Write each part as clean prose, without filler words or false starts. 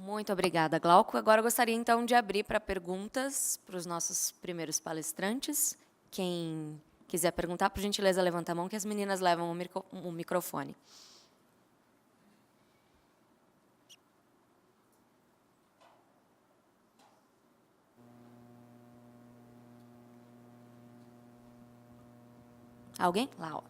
Muito obrigada, Glauco. Agora eu gostaria, então, de abrir para perguntas para os nossos primeiros palestrantes. Quem quiser perguntar, por gentileza, levanta a mão, que as meninas levam o microfone. Alguém? Lá, ó.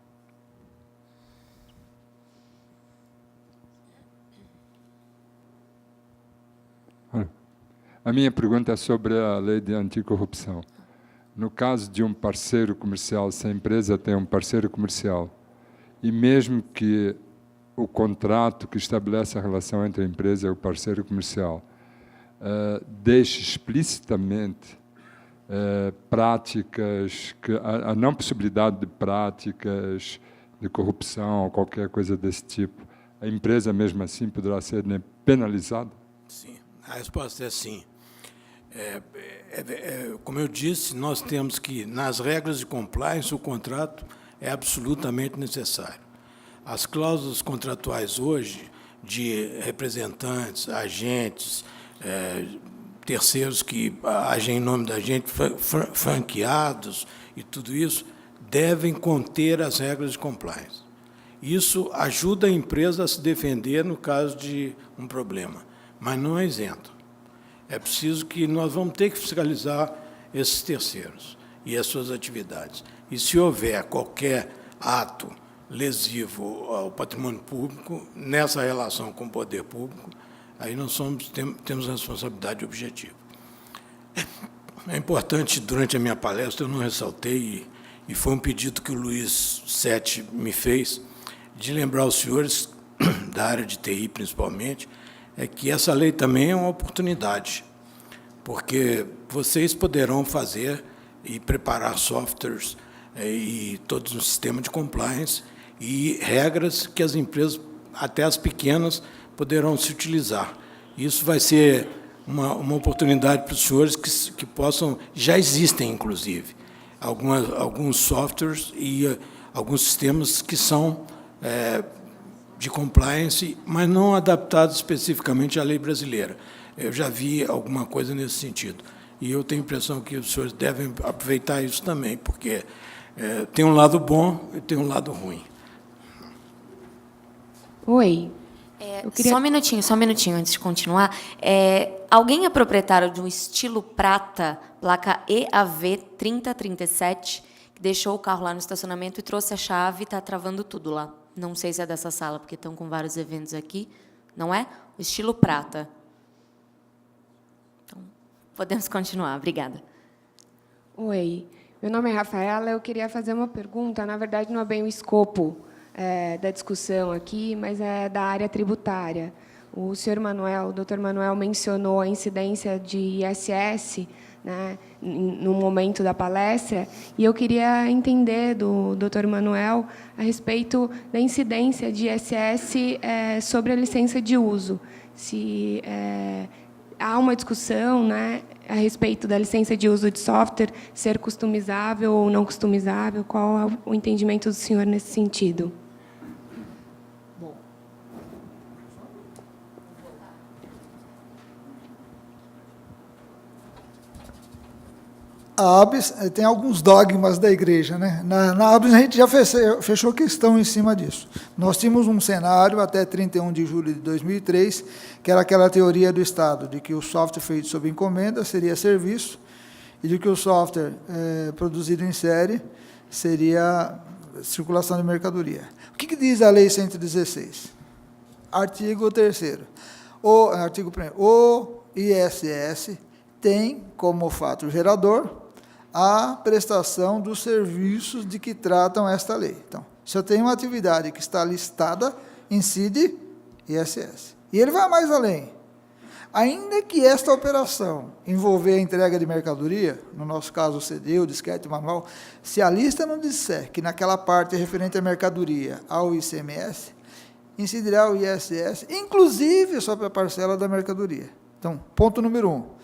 A minha pergunta é sobre a lei de anticorrupção. No caso de um parceiro comercial, se a empresa tem um parceiro comercial, e mesmo que o contrato que estabelece a relação entre a empresa e o parceiro comercial deixe explicitamente práticas, a não possibilidade de práticas de corrupção ou qualquer coisa desse tipo, a empresa mesmo assim poderá ser penalizada? Sim, a resposta é sim. Como eu disse, nós temos que, nas regras de compliance, o contrato é absolutamente necessário. As cláusulas contratuais hoje, de representantes, agentes, terceiros que agem em nome da gente, franqueados e tudo isso, devem conter as regras de compliance. Isso ajuda a empresa a se defender no caso de um problema, mas não é isento. É preciso que nós vamos ter que fiscalizar esses terceiros e as suas atividades. E se houver qualquer ato lesivo ao patrimônio público, nessa relação com o poder público, aí nós temos responsabilidade objetiva. É importante, durante a minha palestra, eu não ressaltei, e foi um pedido que o Luiz Sete me fez, de lembrar os senhores, da área de TI principalmente, é que essa lei também é uma oportunidade, porque vocês poderão fazer e preparar softwares e todos um sistema de compliance e regras que as empresas, até as pequenas, poderão se utilizar. Isso vai ser uma oportunidade para os senhores que possam, já existem, inclusive, alguns softwares e alguns sistemas que são de compliance, mas não adaptados especificamente à lei brasileira. Eu já vi alguma coisa nesse sentido. E eu tenho a impressão que os senhores devem aproveitar isso também, porque tem um lado bom e tem um lado ruim. Oi. Só um minutinho antes de continuar. Alguém é proprietário de um estilo prata, placa EAV 3037, que deixou o carro lá no estacionamento e trouxe a chave e está travando tudo lá. Não sei se é dessa sala, porque estão com vários eventos aqui. Não é? O estilo prata. Então, podemos continuar. Obrigada. Oi. Meu nome é Rafaela. Eu queria fazer uma pergunta. Na verdade, não é bem o escopo da discussão aqui, mas é da área tributária. O senhor Manuel, o doutor Manuel, mencionou a incidência de ISS, né, no momento da palestra, e eu queria entender do doutor Manuel a respeito da incidência de ISS sobre a licença de uso. Se há uma discussão, né, a respeito da licença de uso de software ser customizável ou não customizável, qual é o entendimento do senhor nesse sentido? A ABS tem alguns dogmas da igreja, né? Na ABS a gente já fechou questão em cima disso. Nós tínhamos um cenário até 31 de julho de 2003, que era aquela teoria do Estado, de que o software feito sob encomenda seria serviço, e de que o software produzido em série seria circulação de mercadoria. O que diz a Lei 116? Artigo 3º. Artigo 1º. O ISS tem como fato gerador a prestação dos serviços de que tratam esta lei. Então, se eu tenho uma atividade que está listada, incide ISS. E ele vai mais além. Ainda que esta operação envolver a entrega de mercadoria, no nosso caso o CD, o disquete, o manual, se a lista não disser que naquela parte referente à mercadoria ao ICMS, incidirá o ISS, inclusive sobre a parcela da mercadoria. Então, ponto número 1.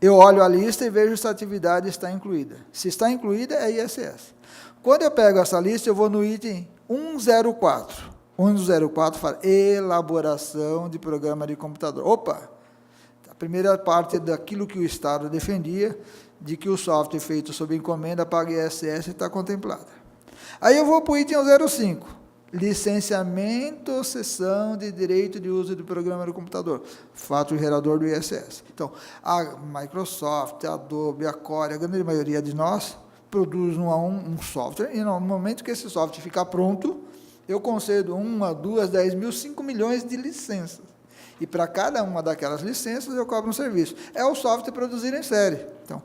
Eu olho a lista e vejo se a atividade está incluída. Se está incluída, é ISS. Quando eu pego essa lista, eu vou no item 104. 104 fala elaboração de programa de computador. Opa, primeira parte daquilo que o Estado defendia, de que o software feito sob encomenda paga ISS está contemplada. Aí eu vou para o item 05, licenciamento ou cessão de direito de uso do programa do computador, fato gerador do ISS. Então, a Microsoft, a Adobe, a Core, a grande maioria de nós, produz um software, e no momento que esse software ficar pronto, eu concedo 1, 2, 10 mil, 5 milhões de licenças. E para cada uma daquelas licenças eu cobro um serviço. É o software produzido em série. Então,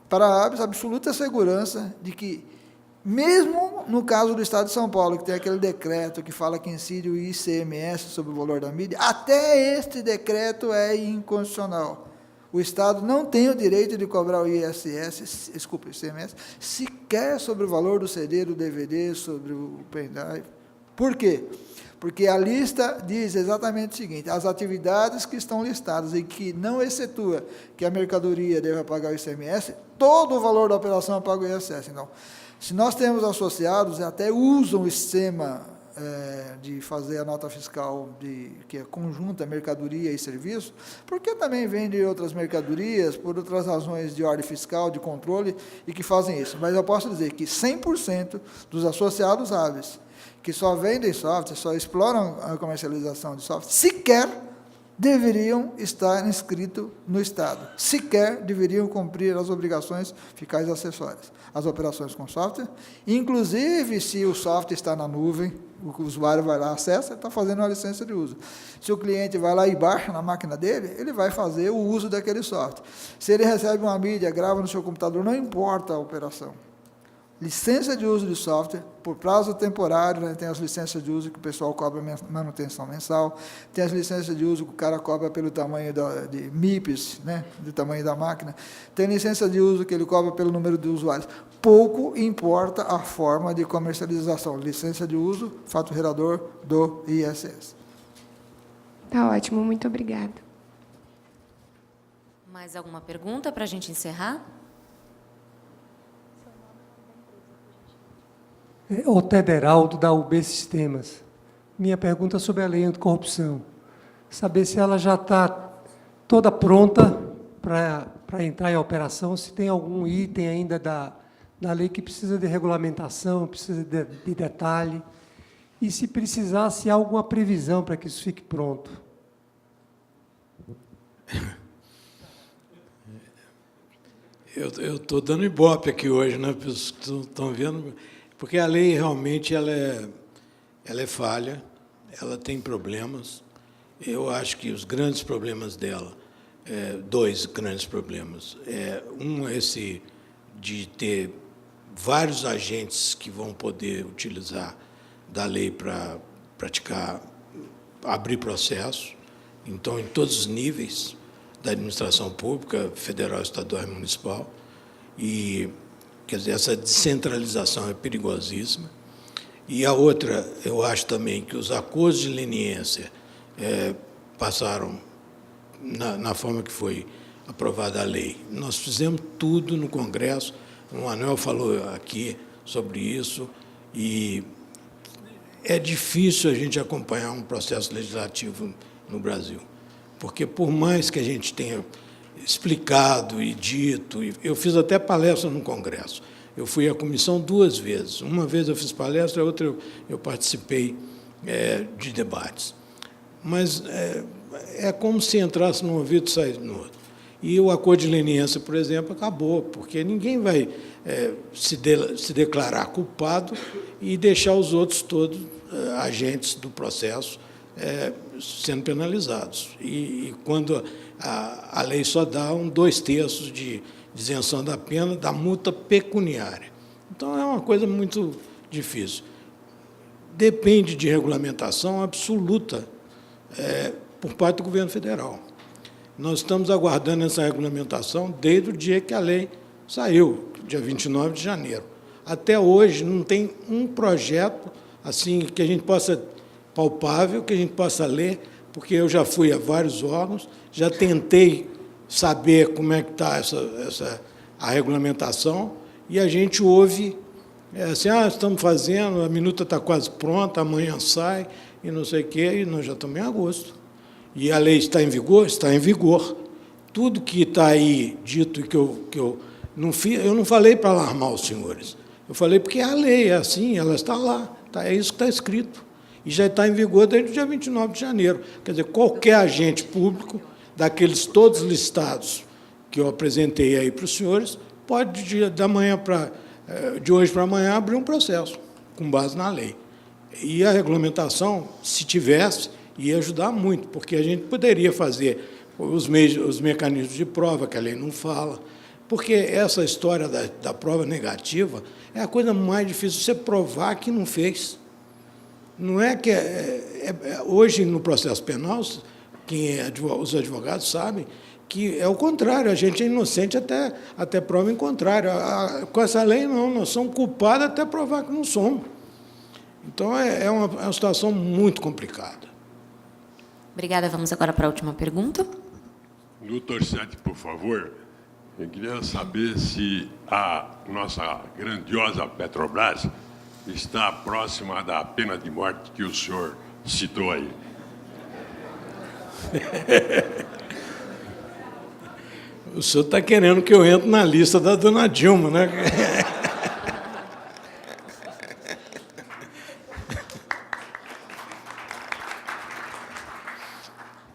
para a ABS, absoluta segurança de que, mesmo no caso do Estado de São Paulo, que tem aquele decreto que fala que incide o ICMS sobre o valor da mídia, até este decreto é inconstitucional. O Estado não tem o direito de cobrar o ISS, desculpa, o ICMS, sequer sobre o valor do CD, do DVD, sobre o pendrive. Por quê? Porque a lista diz exatamente o seguinte: as atividades que estão listadas e que não excetua que a mercadoria deva pagar o ICMS, todo o valor da operação paga o ISS. Então, se nós temos associados, até usam o sistema de fazer a nota fiscal, que é conjunta mercadoria e serviço, porque também vendem outras mercadorias, por outras razões de ordem fiscal, de controle, e que fazem isso. Mas eu posso dizer que 100% dos associados hábeis, que só vendem software, só exploram a comercialização de software, sequer deveriam estar inscritos no Estado, sequer deveriam cumprir as obrigações fiscais acessórias, as operações com software, inclusive se o software está na nuvem, o usuário vai lá, acessa, ele está fazendo uma licença de uso. Se o cliente vai lá e baixa na máquina dele, ele vai fazer o uso daquele software. Se ele recebe uma mídia, grava no seu computador, não importa a operação. Licença de uso de software, por prazo temporário, né, tem as licenças de uso que o pessoal cobra manutenção mensal, tem as licenças de uso que o cara cobra pelo tamanho de MIPS, né, do tamanho da máquina, tem licença de uso que ele cobra pelo número de usuários. Pouco importa a forma de comercialização, licença de uso, fato gerador do ISS. Tá ótimo, muito obrigada. Mais alguma pergunta para a gente encerrar? Otederaldo, da UB Sistemas. Minha pergunta é sobre a lei anticorrupção. Saber se ela já está toda pronta para entrar em operação, se tem algum item ainda da lei que precisa de regulamentação, precisa de detalhe, e se precisar, se há alguma previsão para que isso fique pronto. Eu estou dando ibope aqui hoje, né, para os que estão vendo, porque a lei realmente ela é falha, ela tem problemas. Eu acho que os grandes problemas dela, dois grandes problemas. Um é esse de ter vários agentes que vão poder utilizar da lei para praticar, abrir processo, então, em todos os níveis da administração pública, federal, estadual e municipal. E, quer dizer, essa descentralização é perigosíssima. E a outra, eu acho também que os acordos de leniência passaram na forma que foi aprovada a lei. Nós fizemos tudo no Congresso, o Manuel falou aqui sobre isso, e é difícil a gente acompanhar um processo legislativo no Brasil, porque, por mais que a gente tenha explicado e dito, eu fiz até palestra no Congresso, eu fui à comissão 2 vezes, uma vez eu fiz palestra, a outra eu participei de debates, mas é como se entrasse num ouvido e saísse no outro. E o acordo de leniência, por exemplo, acabou, porque ninguém vai se declarar culpado e deixar os outros todos agentes do processo sendo penalizados. E quando a lei só dá 2/3 de isenção da pena da multa pecuniária. Então, é uma coisa muito difícil. Depende de regulamentação absoluta por parte do governo federal. Nós estamos aguardando essa regulamentação desde o dia que a lei saiu, dia 29 de janeiro. Até hoje não tem um projeto assim que a gente possa palpável, que a gente possa ler, porque eu já fui a vários órgãos, já tentei saber como é que está a regulamentação, e a gente ouve assim, estamos fazendo, a minuta está quase pronta, amanhã sai, e não sei o quê, e nós já estamos em agosto. E a lei está em vigor? Está em vigor. tudo que está aí dito e que eu não fiz, eu não falei para alarmar os senhores. Eu falei porque a lei é assim, ela está lá, é isso que está escrito. E já está em vigor desde o dia 29 de janeiro. Quer dizer, qualquer agente público, daqueles todos listados que eu apresentei aí para os senhores, pode, de hoje para amanhã, abrir um processo, com base na lei. E a regulamentação, se tivesse, ia ajudar muito, porque a gente poderia fazer os mecanismos de prova, que a lei não fala, porque essa história da prova negativa é a coisa mais difícil, você provar que não fez. Não é que... hoje, no processo penal, os advogados sabem que é o contrário, a gente é inocente até prova em contrário. Com essa lei, não, nós somos culpados até provar que não somos. Então, é uma situação muito complicada. Obrigada. Vamos agora para a última pergunta. Doutor Sete, por favor, eu queria saber se a nossa grandiosa Petrobras está próxima da pena de morte que o senhor citou aí. O senhor está querendo que eu entre na lista da dona Dilma, né?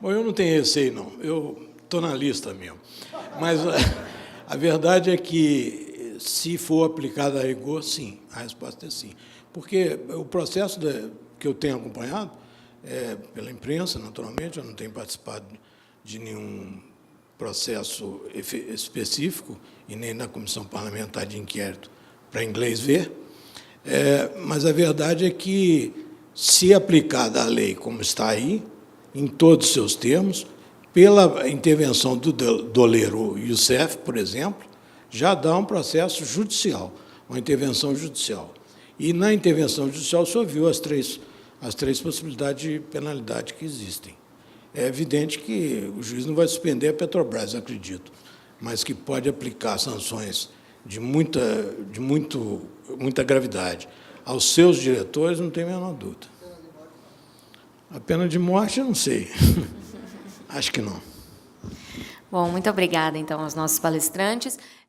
Bom, eu não tenho receio, não. Eu estou na lista mesmo. Mas a verdade é que, se for aplicada a rigor, sim. A resposta é sim. Porque o processo que eu tenho acompanhado, pela imprensa, naturalmente, eu não tenho participado de nenhum processo específico e nem na Comissão Parlamentar de Inquérito para inglês ver, mas a verdade é que, se aplicada a lei como está aí, em todos os seus termos, pela intervenção do doleiro Youssef, por exemplo, já dá um processo judicial, uma intervenção judicial. E, na intervenção judicial, o senhor viu as três possibilidades de penalidade que existem. É evidente que o juiz não vai suspender a Petrobras, acredito, mas que pode aplicar sanções de muita gravidade aos seus diretores, não tem a menor dúvida. A pena de morte, eu não sei. Acho que não. Bom, muito obrigada, então, aos nossos palestrantes.